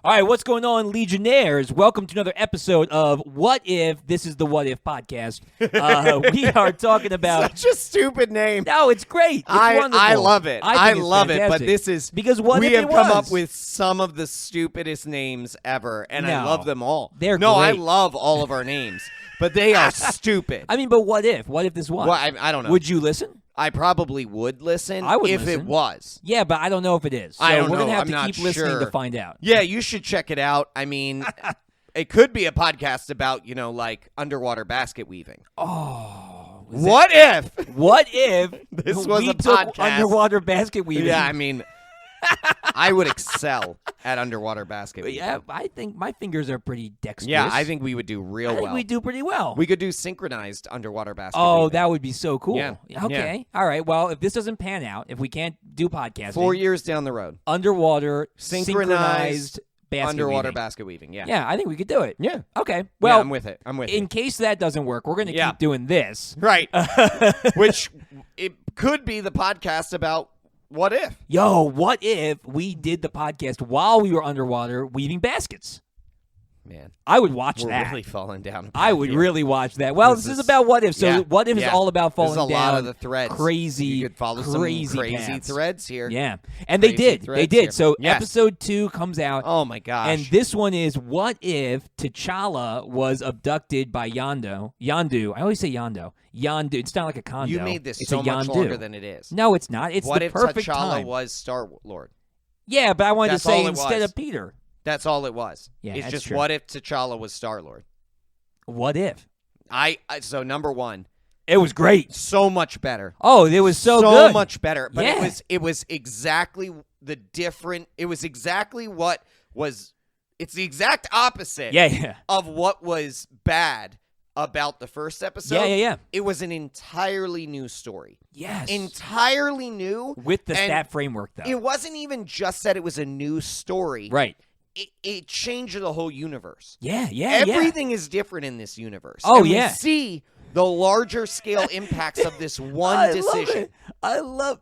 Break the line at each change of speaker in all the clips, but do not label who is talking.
All right, what's going on, Legionnaires? Welcome to another episode of What If. This is the What If podcast. We are talking about...
Such a stupid name.
No, it's great. It's wonderful.
I love it. I love it. But this is...
Because what
we
if
have
it
come
was?
up with some of the stupidest names ever, and I
No.
love them all.
They're
No, I
great.
love all of our names, but they are stupid.
I mean, but what if? What if this was?
Well, I don't know.
Would you listen?
I probably would listen
I would
if
listen.
it was.
Yeah, but I don't know if it is. So
I don't
we're going
know.
to have
I'm
to
not
keep listening
sure.
to find out.
Yeah, you should check it out. I mean, it could be a podcast about, like underwater basket weaving.
Oh.
What if?
What if
This was
we
a
took
podcast.
underwater basket weaving?
Yeah, I mean, I would excel at underwater basket weaving.
Yeah, I think my fingers are pretty dexterous.
Yeah, I think we would do real
I think
well.
we do pretty well.
We could do synchronized underwater basket
Oh,
weaving.
that would be so cool.
Yeah.
Okay. All right. Well, if this doesn't pan out, if we can't do podcasting,
4 years down the road.
underwater
Synchronized
basket
underwater
weaving.
basket weaving. Yeah.
Yeah, I think we could do it.
Yeah.
Okay.
Yeah,
Well,
I'm with it. I'm with
in
it.
case that doesn't work, we're going to
Yeah.
keep doing this.
Right. Which it could be the podcast about what if.
Yo, what if we did the podcast while we were underwater weaving baskets?
Man,
I would watch
we're
that.
really falling down.
I would really watch that. Well, this is about what if. So
yeah,
what if is
yeah.
all about falling
There's a
down.
lot of the threads.
Crazy,
You could follow
crazy
some crazy
paths.
threads here.
Yeah, and they
Crazy
did. They
threads
did.
here.
So
Yes.
episode 2 comes out.
Oh my gosh.
And this one is what if T'Challa was abducted by Yondu. I always say Yondu. Yondu. It's not like a condo.
you made this
it's
so
a
much
Yondu.
longer than it is.
No, it's not. It's
What
the
if
perfect
T'Challa
time.
was Star-Lord?
Yeah, but I wanted
That's
to say
all it
instead
was.
of Peter.
That's all it was.
Yeah,
it's
that's
just
true.
what if T'Challa was Star-Lord?
What if?
So number one,
It was great.
so much better.
Oh, it was so good.
Much better. But
Yeah.
it was exactly the different. It was exactly what was. It's the exact opposite.
Yeah.
Of what was bad about the first episode.
Yeah.
It was an entirely new story.
Yes.
Entirely new.
With the
and
stat framework, though.
It wasn't even just that it was a new story.
Right.
It changed the whole universe.
Yeah.
Everything is different in this universe.
Oh,
and
yeah.
We see the larger scale impacts of this one decision.
I love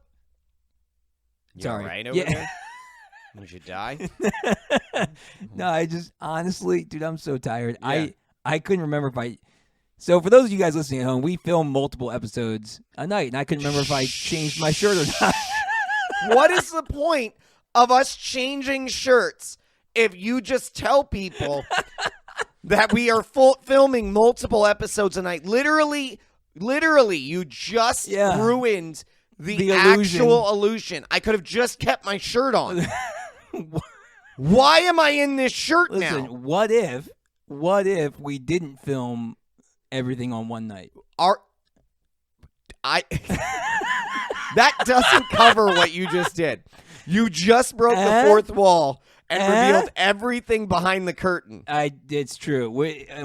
You
Sorry.
all right over
Yeah.
there? Would you die?
No, I just honestly, dude, I'm so tired.
Yeah.
I couldn't remember if I. So for those of you guys listening at home, we film multiple episodes a night, and I couldn't remember if I changed my shirt or not.
What is the point of us changing shirts if you just tell people that we are filming multiple episodes a night? Literally, you just
Yeah.
ruined the
illusion.
actual illusion. I could have just kept my shirt on. Why am I in this shirt
Listen,
now?
what if we didn't film everything on one night?
That doesn't cover what you just did. You just broke the fourth wall and revealed everything behind the curtain.
It's true.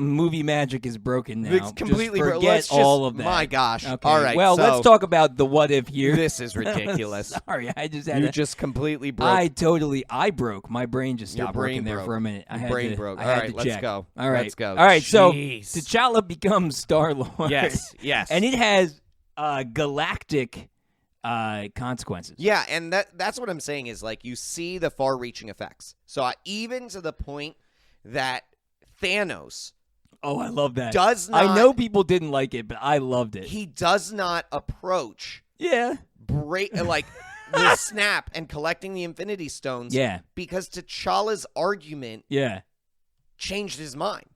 Movie magic is broken now.
It's completely
just
broken.
forget
Let's just,
all of that.
My gosh.
Okay.
All right.
Well,
so
let's talk about the what if here.
This is ridiculous.
Sorry, I just had
You
to.
just completely broke.
I broke. My brain just
Your
stopped
brain
working there
broke.
for a minute. I
Your
had
brain
to,
broke.
I
All
had
right,
to
let's
check.
go.
All right.
Let's go.
All right. So
Jeez.
T'Challa becomes Star-Lord.
Yes.
And it has galactic consequences.
Yeah, and that's what I'm saying is, like, you see the far-reaching effects. So even to the point that Thanos
Oh, I love that.
does not.
I know people didn't like it, but I loved it.
He does not approach
Yeah.
like the snap and collecting the Infinity Stones.
Yeah.
Because T'Challa's argument
Yeah.
changed his mind.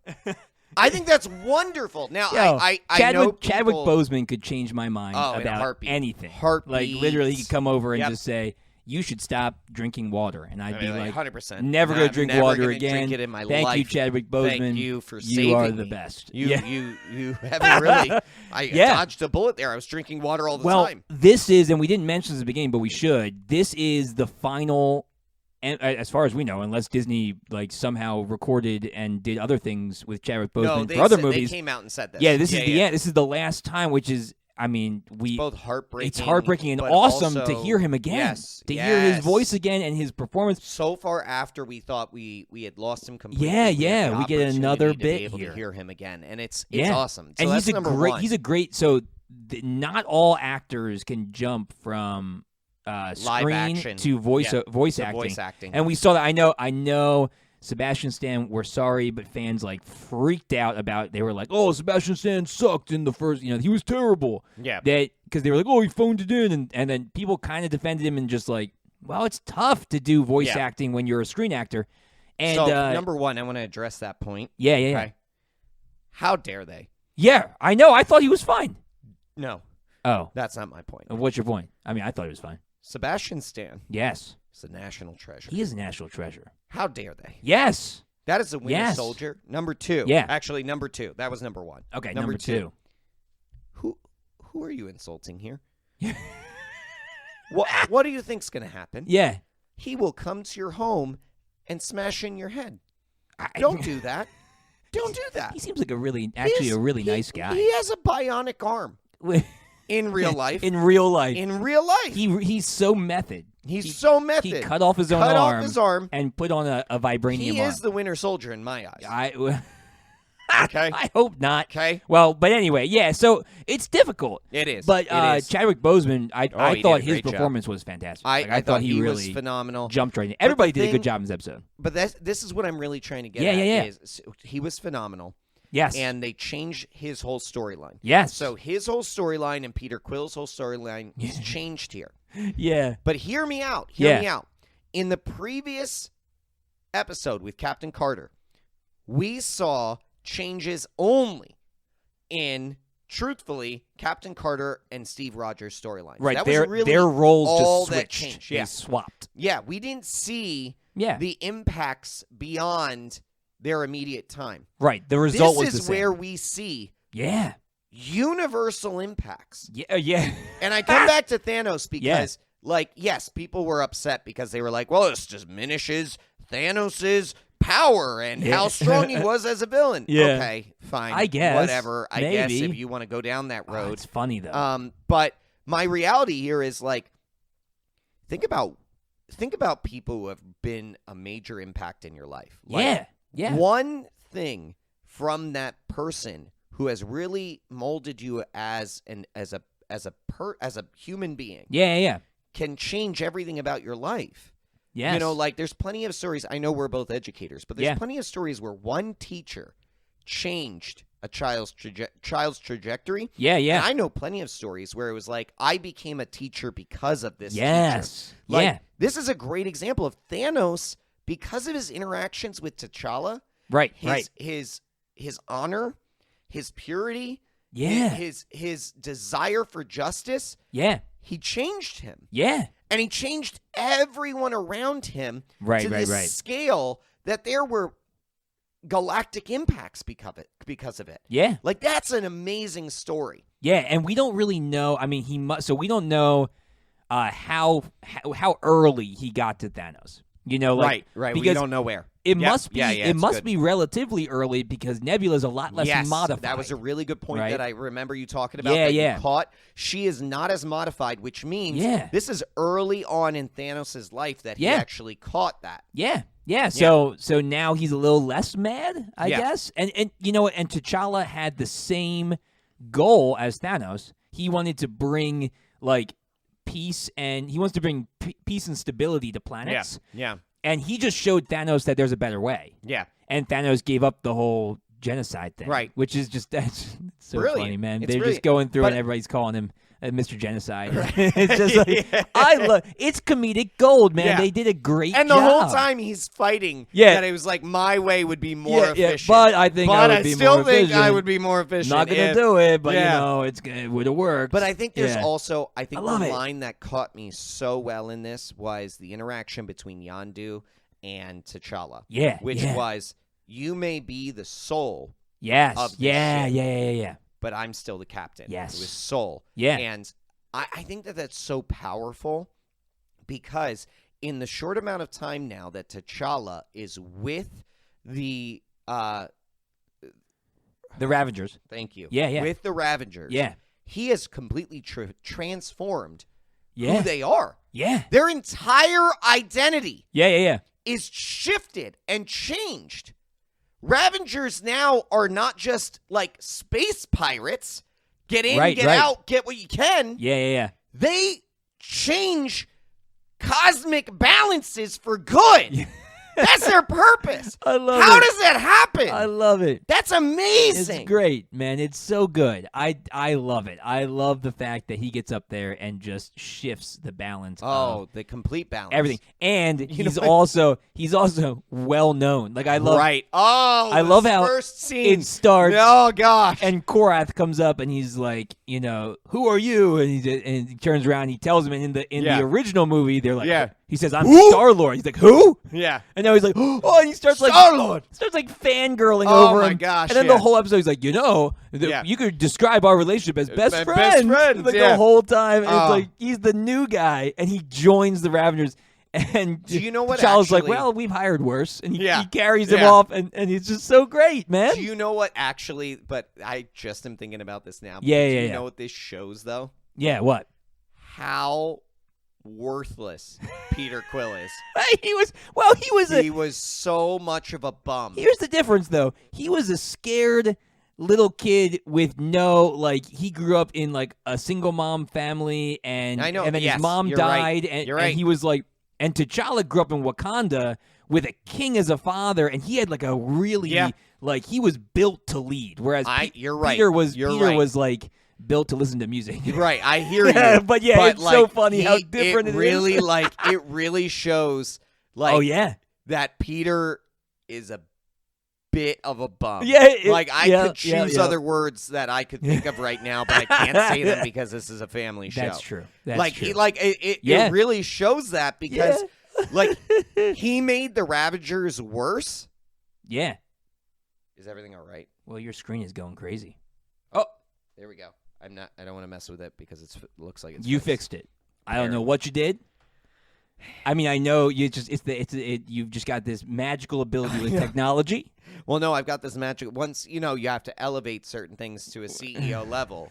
I think that's wonderful. Now,
Yo,
I know
Chadwick
people,
Boseman could change my mind
Oh, in a
about
heartbeat.
anything.
Heartbeat.
Like, literally, he could come over and
Yep.
just say, you should stop drinking water. And I'd be like,
100%.
never going to drink water
gonna
again.
Drink it in my
Thank
life.
you, Chadwick Boseman.
Thank you for saving
You are the
me.
best.
You
Yeah.
you haven't really. I
Yeah.
dodged a bullet there. I was drinking water all the
Well,
time.
this is, and we didn't mention this at the beginning, but we should. This is the final, and as far as we know, unless Disney like somehow recorded and did other things with Chadwick Boseman
No, they
for other
said-
movies.
They came out and said this.
Yeah, this is the end. This is the last time, which is, I mean,
It's both heartbreaking.
It's heartbreaking and
but
awesome
also-
to hear him again.
Yes,
to hear his
yes.
voice again and his performance.
So far after we thought we had lost him completely.
Yeah,
we had the
we get another
opportunity to
bit
be able
here.
to hear him again, and it's
Yeah.
awesome. So
and
that's
he's a
number
great.
one.
He's a great. So not all actors can jump from
Live
screen
action
to voice
Yeah.
voice
To
acting.
voice acting.
And we saw that. I know. Sebastian Stan, we're sorry, but fans like freaked out about. They were like, "Oh, Sebastian Stan sucked in the first. He was terrible."
Yeah.
Because they were like, "Oh, he phoned it in," and then people kind of defended him and just like, "Well, it's tough to do voice acting when you're a screen actor." And
so number one, I want to address that point.
Yeah.
Okay? How dare they?
Yeah, I know. I thought he was fine.
No.
Oh,
That's not my point.
what's your point? I mean, I thought he was fine.
Sebastian Stan
Yes,
is a national treasure.
he is a national treasure.
How dare they?
Yes.
That is a Winter
Yes.
Soldier. Number two.
Yeah.
Actually, number two. That was number one.
Okay, number two.
Who are you insulting here? What do you think's going to happen?
Yeah.
He will come to your home and smash in your head.
I-
Don't do that. Don't do that.
He seems like a really nice guy.
He has a bionic arm in real life.
In real life.
In real life.
He's so method.
He's so method.
He cut off his own
Cut
arm.
off his arm.
And put on a vibranium
He
arm.
is the Winter Soldier in my eyes. Okay?
I hope not.
Okay?
Well, but anyway, yeah. So it's difficult.
It is.
But
It is.
Chadwick Boseman, I
he
thought
did a
his
great job.
performance was fantastic.
I
thought he
was
really
phenomenal.
jumped right in. Everybody
the
did a good
thing-
job in this episode.
But this is what I'm really trying to get
Yeah,
at.
yeah, yeah.
Is he was phenomenal.
Yes.
And they changed his whole storyline.
Yes.
So his whole storyline and Peter Quill's whole storyline is changed here.
Yeah.
But hear me out.
Yeah.
Hear me out. In the previous episode with Captain Carter, we saw changes only in, truthfully, Captain Carter and Steve Rogers' storylines.
Right.
That was really
their roles
all
just
that
switched.
changed.
They
Yeah.
swapped.
Yeah, we didn't see
Yeah.
the impacts beyond their immediate time.
Right. The result was
This
the
is
same.
where we see
Yeah.
universal impacts.
Yeah. Yeah.
And I come back to Thanos because, yes, people were upset because they were like, well, this diminishes Thanos' power and how strong he was as a villain.
Yeah.
Okay, fine.
I guess.
Whatever. I guess
Maybe.
if you want to go down that
Oh,
road.
it's funny though.
But my reality here is like, think about people who have been a major impact in your life. Like,
yeah. Yeah.
one thing from that person who has really molded you as a human being
Yeah. Yeah.
can change everything about your life.
Yes.
You know, like there's plenty of stories. I know we're both educators, but there's
Yeah.
plenty of stories where one teacher changed a child's trajectory.
Yeah. Yeah.
And I know plenty of stories where it was like, I became a teacher because of this teacher.
Yes.
Like,
Yeah.
this is a great example of Thanos, because of his interactions with T'Challa,
Right.
his honor, his purity,
Yeah.
his desire for justice,
Yeah.
he changed him.
Yeah.
And he changed everyone around him
Right,
to
right,
this
right.
scale that there were galactic impacts because of it.
Yeah.
Like, that's an amazing story.
Yeah, and we don't really know. I mean, he must. So we don't know how early he got to Thanos. You know, like,
Right.
Because
We don't know where.
it
Yep.
must be.
Yeah,
it
it's
must
good.
be relatively early because Nebula's a lot less
Yes,
modified.
that was a really good point
right?
that I remember you talking about.
Yeah,
that
yeah.
You caught. She is not as modified, which means
Yeah.
this is early on in Thanos' life that he
Yeah.
actually caught that.
Yeah. So now he's a little less mad, I
Yeah.
guess. And you know what? And T'Challa had the same goal as Thanos. He wanted to bring like peace, and he wants to bring peace and stability to planets.
Yeah.
And he just showed Thanos that there's a better way.
Yeah.
And Thanos gave up the whole genocide thing.
Right.
Which is just that's so
Brilliant.
funny, man.
It's
They're
brilliant.
just going through
But-
and everybody's calling him Mr. Genocide. It's just like I love it's comedic gold, man.
Yeah.
They did a great
And
job.
the whole time he's fighting
Yeah.
that it was like my way would be more efficient.
but I think I would be
still
more
think I
efficient.
would be more efficient.
Not gonna
if-
do it, but
Yeah.
it would have worked.
But I think there's
Yeah.
also, I think
I love
the
it.
line that caught me so well in this was the interaction between Yondu and T'Challa.
Yeah,
Which
yeah.
was, you may be the soul,
yes,
of this
yeah,
ship.
yeah.
but I'm still the captain.
Yes.
It was soul.
Yeah.
And I think that that's so powerful because in the short amount of time now that T'Challa is with the
The Ravengers.
thank you.
Yeah, yeah.
With the Ravengers.
Yeah.
He has completely transformed
Yeah.
who they are.
Yeah.
Their entire identity
Yeah.
is shifted and changed. Ravengers now are not just like space pirates. Get in,
Right,
get
right.
out, get what you can.
Yeah.
They change cosmic balances for good. That's their purpose.
I love
How
it.
does that happen?
I love it.
That's amazing.
It's great, man. It's so good. I love it. I love the fact that he gets up there and just shifts the balance.
Oh, the complete balance.
Everything. And
You
he's
know
also well known. Like I love
Right. Oh,
I love how
first scene.
it starts.
Oh gosh.
And Korath comes up and he's like, who are you? And he turns around and he tells him. And in the original movie, they're like, he says, I'm Star-Lord. He's like, who?
Yeah.
And now he's like, oh, and he starts
Star-Lord.
like fangirling
Oh
over
my
him.
gosh,
And then the whole episode, he's like, you could describe our relationship as best
Best
friends.
friends,
Like
yeah.
the whole time. And
Oh.
it's like, he's the new guy. And he joins the Ravengers. And
Do you know what
T'Challa's like,
actually-
well, we've hired worse. And he
Yeah.
carries him
Yeah.
off. And he's just so great, man.
Do you know what actually? But I just am thinking about this now.
Yeah,
Do
yeah,
you
yeah.
know what this shows though?
Yeah, what?
How worthless Peter Quill is.
He was
He was so much of a bum.
Here's the difference, though. He was a scared little kid with he grew up in like a single mom family, and
I know,
and then
yes,
his mom
you're
died,
right.
and,
You're right.
and he was like, and T'Challa grew up in Wakanda with a king as a father, and he had like a really he was built to lead, whereas
You're right.
Peter was
You're right.
was like built to listen to music.
Right, I hear
Yeah,
you.
but it's so funny how different
it
it
really
is.
it really shows like
Oh yeah,
that Peter is a bit of a bum.
Yeah,
I could choose
yeah.
other words that I could think of right now, but I can't say them because this is a family show.
that's true. That's
like
true.
it really shows that because like he made the Ravagers worse.
Yeah.
Is everything all right?
Well, your screen is going crazy.
Oh, there we go. I don't want to mess with it because it looks like it's
You fixed it. I don't know what you did. I mean, I know you just you've just got this magical ability with technology.
Well, no, I've got this magic. Once you have to elevate certain things to a CEO level.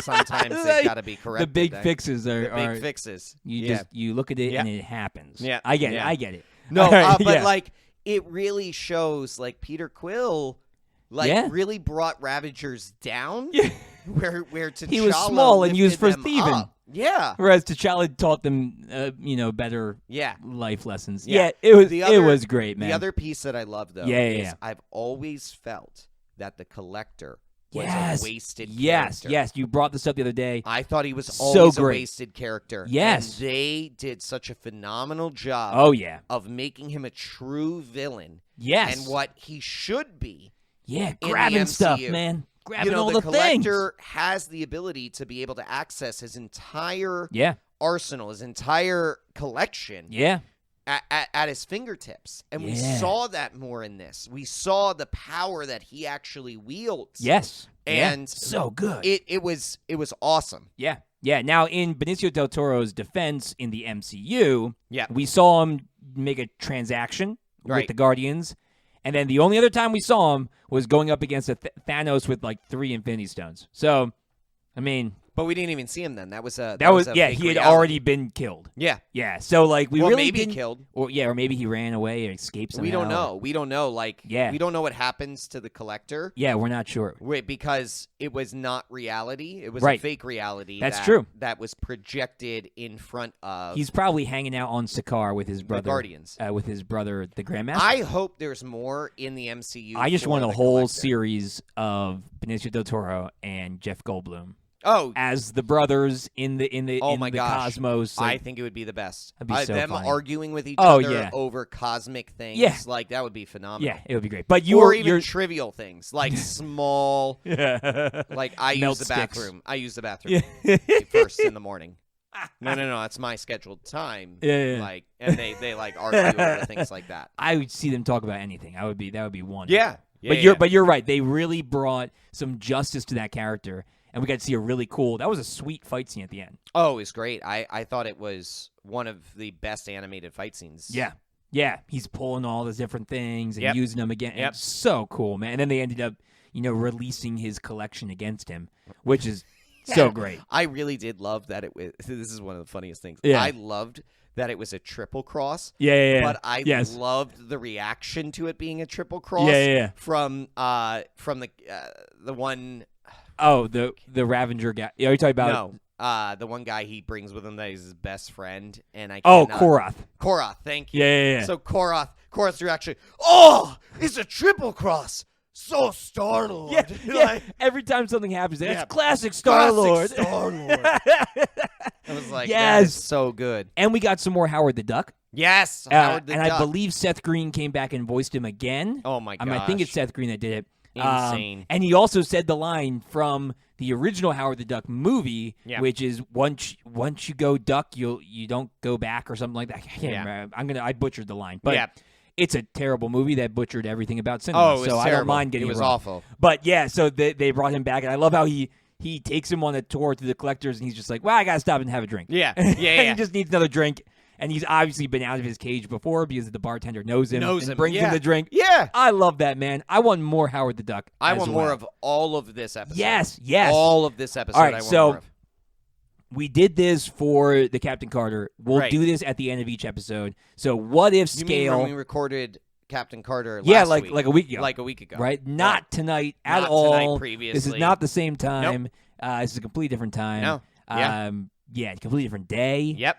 Sometimes they've got to be corrected.
The big fixes are
the big fixes.
You look at it and it happens.
Yeah,
I get it. I get it.
No,
Right,
but like it really shows like Peter Quill, really brought Ravagers down.
Yeah.
Where T'Challa
He was small and used for
lifted them
thieving.
up. Yeah.
Whereas T'Challa taught them, better
Yeah.
life lessons.
Yeah.
It was
The
it
other-
was great, man.
The other piece that I love though is I've always felt that the Collector was a wasted character.
Yes. You brought this up the other day.
I thought he was
So
always a
great.
wasted character.
Yes.
And they did such a phenomenal job
Oh yeah.
of making him a true villain.
Yes.
And what he should be.
Yeah,
the
grabbing stuff,
MCU.
man. Grabbing all
the
the things.
Collector has the ability to be able to access his entire
Yeah.
arsenal, his entire collection
Yeah.
at his fingertips. And we
Yeah.
saw that more in this. We saw the power that he actually wields.
Yes.
And
so good.
It was awesome.
Yeah. Yeah. Now, in Benicio del Toro's defense in the MCU,
Yeah.
we saw him make a transaction with
Right.
the Guardians. And then the only other time we saw him was going up against a Thanos with like 3 Infinity Stones. So, I mean,
But we didn't even see him then. That was a
he
fake
had
reality.
already been killed.
Yeah.
Yeah. So like we really
maybe
didn't,
killed.
or maybe he ran away or escaped somehow.
We don't know. We don't know. Like,
Yeah.
we don't know what happens to the Collector.
Yeah, we're not sure.
Because it was not reality. It was
Right.
a fake reality.
That's true.
That was projected in front of
He's probably hanging out on Sakaar with his brother,
Guardians.
With his brother, the Grandmaster.
I hope there's more in the MCU.
I just
for
want a
the
whole
Collector.
series of Benicio del Toro and Jeff Goldblum
Oh,
as the brothers in the
oh
in
my
the
gosh.
cosmos.
I
Like,
think it would be the best.
That'd be so
them
funny.
arguing with each
Oh,
other
yeah.
over cosmic things.
Yeah.
Like, that would be phenomenal.
yeah, it would be great. But
Or even
you're
trivial things, like small,
yeah.
like I
Melt
use the
sticks.
bathroom. I use the bathroom
Yeah.
first in the morning. No, that's my scheduled time.
Yeah.
Like, and they like argue over things like that.
I would see them talk about anything. That would be wonderful.
Yeah.
But you're right. They really brought some justice to that character, and we got to see a really cool. That was a sweet fight scene at the end.
Oh, it was great. I thought it was one of the best animated fight scenes.
Yeah. Yeah, he's pulling all those different things and
Yep.
using them again.
Yep.
It's so cool, man. And then they ended up, releasing his collection against him, which is so great.
I really did love that it was. This is one of the funniest things.
Yeah.
I loved that it was a triple cross.
Yeah.
But I
yes.
loved the reaction to it being a triple cross.
Yeah.
From the one.
Oh, the Ravenger guy. Are you talking about?
No. The one guy he brings with him that is his best friend, and I
Oh,
cannot-
Korath.
Korath, thank you.
Yeah.
So Korath chorus reaction. Oh, it's a triple cross. So Star-Lord.
Yeah. Every time something happens, that's classic Star-Lord.
Star-Lord. I was like, that is so good.
And we got some more Howard the Duck.
Yes, Howard the
and
Duck.
I believe Seth Green came back and voiced him again.
Oh, my gosh.
I think it's Seth Green that did it.
Insane.
And he also said the line from the original Howard the Duck movie, which is once you go duck, you don't go back or something like that. I can't remember. I butchered the line, but it's a terrible movie that butchered everything about cinema.
Oh, it was
so
terrible.
I don't mind getting
it was
wrong.
awful.
But yeah, so they brought him back, and I love how he takes him on a tour to the collectors, and he's just like, "Well, I gotta stop and have a drink."
Yeah.
He just needs another drink. And he's obviously been out of his cage before because the bartender knows him and brings him the drink.
Yeah.
I love that, man. I want more Howard the Duck.
I want more of all of this episode.
Yes.
All of this episode.
All right,
I want
so
more of.
we did this for the Captain Carter. We'll do this at the end of each episode. So what if
You
scale?
mean when we recorded Captain Carter last week?
like a week ago.
Like a week ago.
Right? Not tonight at
Not
all.
tonight previously.
This is not the same time. This is a completely different time.
No.
Completely different day.
Yep.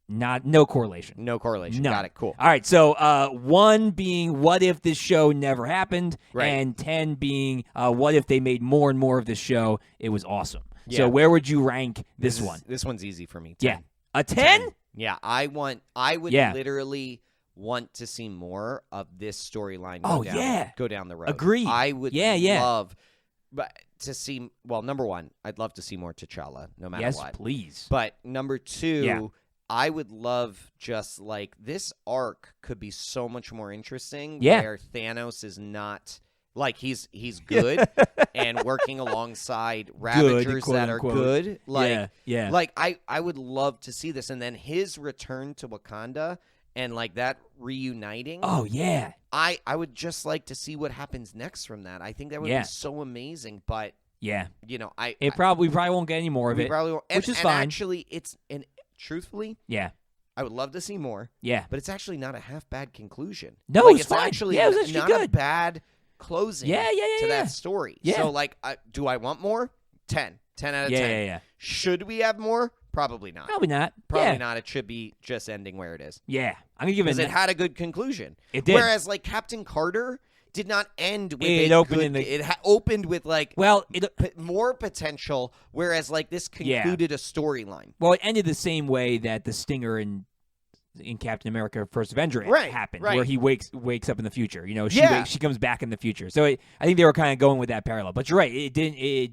No correlation.
No correlation.
No.
Got it. Cool.
All right. So 1 being what if this show never happened,
Right.
and 10 being what if they made more and more of this show. It was awesome.
Yeah.
So where would you rank this one?
This one's easy for me. 10.
Yeah. A 10?
Yeah. I would literally want to see more of this storyline go down the road.
Agreed.
I would
Yeah.
love to see, well, number one, I'd love to see more T'Challa, no matter
Yes,
what.
please.
But number two, I would love just like this arc could be so much more interesting where Thanos is not like he's good and working alongside Ravagers
quote,
that are
unquote.
good. Like,
Yeah.
like I would love to see this. And then his return to Wakanda and like that reuniting.
Oh, yeah.
I would just like to see what happens next from that. I think that would be so amazing. But
Yeah.
you know,
We probably won't get any more of
we
it.
probably won't.
Which is
and
fine.
Actually, truthfully,
Yeah.
I would love to see more.
Yeah.
But it's actually not a half bad conclusion.
No,
like,
it's fine.
actually
Yeah, it was actually
not
good.
a bad closing to that story.
Yeah.
So like, do I want more? 10 out of 10.
Yeah.
Should we have more? Probably not.
Probably not.
Probably not. It should be just ending where it is.
Yeah. I'm going to give
Because
it
it had a good conclusion.
It did.
Whereas like Captain Carter did not end with
It
a
opened
good,
in
it opened with like more potential, whereas like this concluded a storyline.
Well, it ended the same way that the stinger in Captain America: First Avenger happened, where he wakes up in the future. You know, she comes back in the future. So I think they were kind of going with that parallel. But you're right; it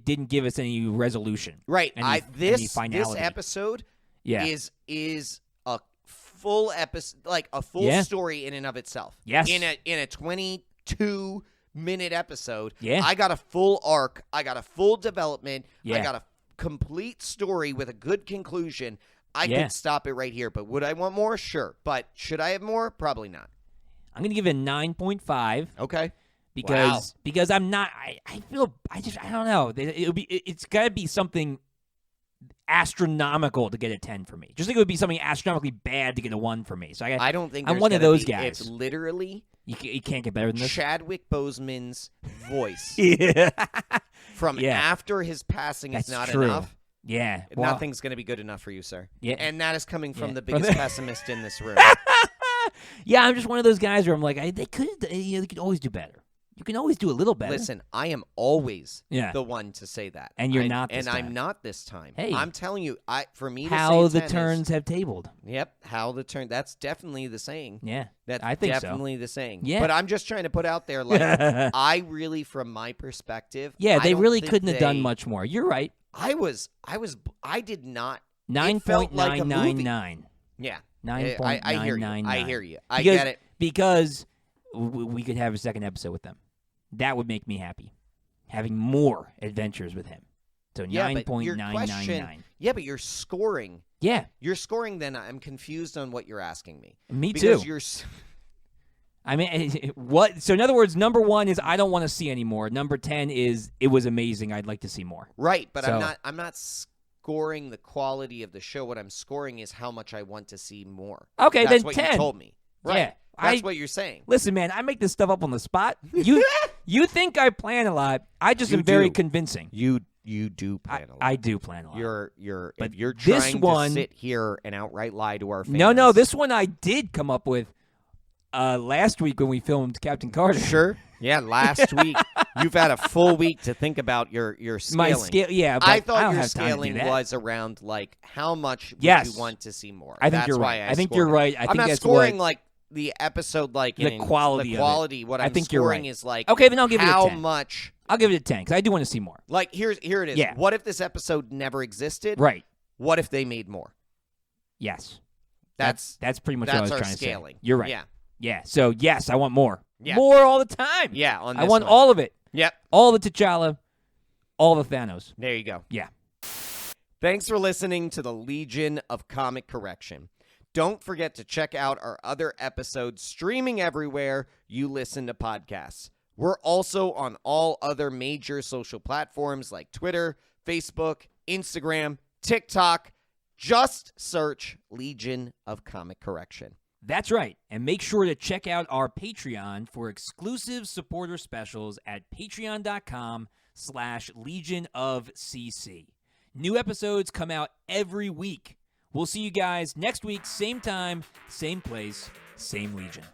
didn't give us any resolution.
Right.
Any
This
finality.
episode
Yeah.
is a full episode, like a full story in and of itself.
Yes.
In a 22-minute episode.
Yeah.
I got a full arc. I got a full development.
Yeah.
I got a complete story with a good conclusion. I could stop it right here, but would I want more? Sure. But should I have more? Probably not.
I'm going to give it a 9.5.
Okay.
Because I'm not. I don't know. It's got to be something astronomical to get a 10 for me. Just like it would be something astronomically bad to get a 1 for me. So
I don't think
I'm
there's
one of
gonna
those
be,
guys.
It's literally
you can't get better than this.
Chadwick Boseman's voice
Yeah.
from after his passing is not
true.
enough.
Yeah. Well,
Nothing's going to be good enough for you, sir.
Yeah.
And that is coming from the biggest pessimist in this room.
Yeah, I'm just one of those guys where I'm like, they could always do better. You can always do a little better.
Listen, I am always
the
one to say that.
And you're not this time.
I'm not this time.
Hey.
I'm telling you, for me to
how
say
the turns have tabled.
Yep, how the turn. That's definitely the saying.
Yeah.
That's
I think
definitely the saying.
Yeah.
But I'm just trying to put out there, like, I really, from my perspective,
they really couldn't have done much more. You're right.
I did not.
9.999.
Yeah.
9.999.
I hear you. I get it.
Because we could have a second episode with them. That would make me happy. Having more adventures with him. So 9.999.
Yeah, but you're scoring.
Yeah.
You're scoring, then I'm confused on what you're asking me.
Me
because
too.
You're...
I mean, what? So in other words, number 1 is I don't want to see anymore. Number 10 is it was amazing. I'd like to see more.
Right, but I'm not scoring the quality of the show. What I'm scoring is how much I want to see more.
Okay,
That's
then
what
10.
you told me. Right.
Yeah,
That's what you're saying.
Listen, man, I make this stuff up on the spot. You think I plan a lot? I just am very convincing.
You do plan a lot.
I do plan a lot.
But if you're
this
trying
one,
to sit here and outright lie to our fans.
No, this one I did come up with Last week when we filmed Captain Carter.
Sure. Yeah, last week. You've had a full week to think about your scaling.
My scale, yeah. But
I thought
don't
your
have time to do
scaling
that.
was around like how much would
Yes.
you want to see more.
I think
That's
you're
why
right.
I
think
scored
you're
it.
right. I
I'm
think
not
that's
scoring
what,
like the episode like
the quality.
The quality. What
I
I'm
think you're
scoring
right.
is like
okay, then I'll give it a 10.
how much.
I'll give it a 10 because I do want to see more.
Like here it is.
Yeah.
What if this episode never existed?
Right.
What if they made more?
Yes.
That's
pretty much what I was
our
trying
scaling.
to say. You're right.
Yeah.
Yeah. So yes, I want more.
Yeah.
More all the time.
Yeah. On this
I want
one.
all of it.
Yep.
All the T'Challa, all the Thanos.
There you go.
Yeah.
Thanks for listening to the Legion of Comic Correction. Don't forget to check out our other episodes streaming everywhere you listen to podcasts. We're also on all other major social platforms like Twitter, Facebook, Instagram, TikTok. Just search Legion of Comic Correction.
That's right. And make sure to check out our Patreon for exclusive supporter specials at patreon.com/legionofcc. New episodes come out every week. We'll see you guys next week, same time, same place, same Legion.